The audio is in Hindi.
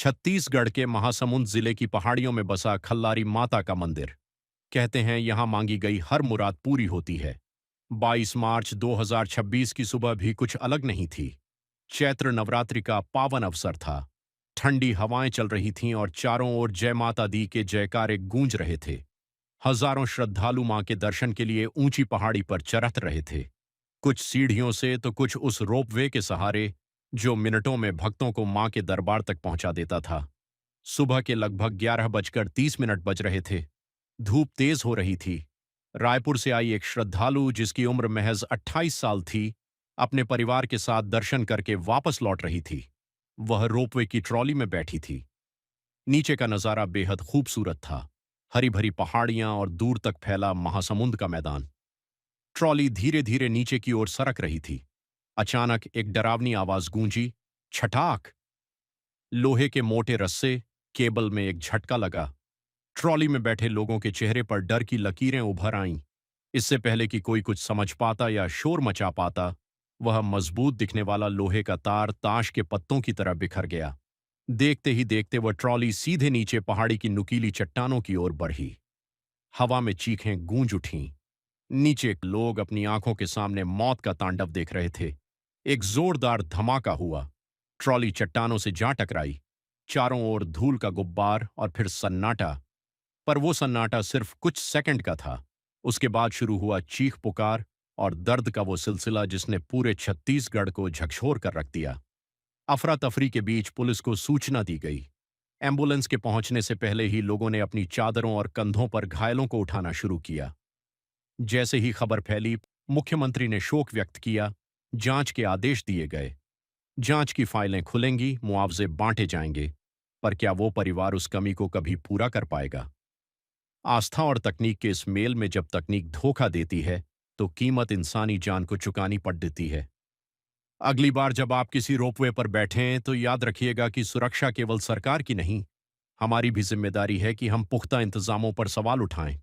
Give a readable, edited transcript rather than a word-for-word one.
छत्तीसगढ़ के महासमुंद जिले की पहाड़ियों में बसा खल्लारी माता का मंदिर। कहते हैं यहां मांगी गई हर मुराद पूरी होती है। 22 मार्च 2026 की सुबह भी कुछ अलग नहीं थी। चैत्र नवरात्रि का पावन अवसर था। ठंडी हवाएं चल रही थीं और चारों ओर जय माता दी के जयकारे गूंज रहे थे। हजारों श्रद्धालु मां के दर्शन के लिए ऊंची पहाड़ी पर चरत रहे थे, कुछ सीढ़ियों से तो कुछ उस रोपवे के सहारे जो मिनटों में भक्तों को मां के दरबार तक पहुंचा देता था। सुबह के लगभग 11 बजकर 30 मिनट बज रहे थे। धूप तेज हो रही थी। रायपुर से आई एक श्रद्धालु जिसकी उम्र महज 28 साल थी, अपने परिवार के साथ दर्शन करके वापस लौट रही थी। वह रोपवे की ट्रॉली में बैठी थी। नीचे का नजारा बेहद खूबसूरत था। हरी भरी पहाड़ियां और दूर तक फैला महासमुंद का मैदान। ट्रॉली धीरे धीरे नीचे की ओर सरक रही थी। अचानक एक डरावनी आवाज गूंजी, छटाक। लोहे के मोटे रस्से, केबल में एक झटका लगा। ट्रॉली में बैठे लोगों के चेहरे पर डर की लकीरें उभर आईं। इससे पहले कि कोई कुछ समझ पाता या शोर मचा पाता, वह मजबूत दिखने वाला लोहे का तार ताश के पत्तों की तरह बिखर गया। देखते ही देखते वह ट्रॉली सीधे नीचे पहाड़ी की नुकीली चट्टानों की ओर बढ़ी। हवा में चीखें गूंज उठीं। नीचे लोग अपनी आंखों के सामने मौत का तांडव देख रहे थे। एक जोरदार धमाका हुआ। ट्रॉली चट्टानों से जा टकराई। चारों ओर धूल का गुब्बार और फिर सन्नाटा। पर वो सन्नाटा सिर्फ कुछ सेकंड का था। उसके बाद शुरू हुआ चीख पुकार और दर्द का वो सिलसिला जिसने पूरे छत्तीसगढ़ को झकझोर कर रख दिया। अफरा तफरी के बीच पुलिस को सूचना दी गई। एम्बुलेंस के पहुंचने से पहले ही लोगों ने अपनी चादरों और कंधों पर घायलों को उठाना शुरू किया। जैसे ही खबर फैली, मुख्यमंत्री ने शोक व्यक्त किया। जांच के आदेश दिए गए। जांच की फाइलें खुलेंगी, मुआवजे बांटे जाएंगे। पर क्या वो परिवार उस कमी को कभी पूरा कर पाएगा? आस्था और तकनीक के इस मेल में जब तकनीक धोखा देती है, तो कीमत इंसानी जान को चुकानी पड़ देती है। अगली बार जब आप किसी रोपवे पर बैठें तो याद रखिएगा कि सुरक्षा केवल सरकार की नहीं, हमारी भी जिम्मेदारी है कि हम पुख्ता इंतजामों पर सवाल उठाएं।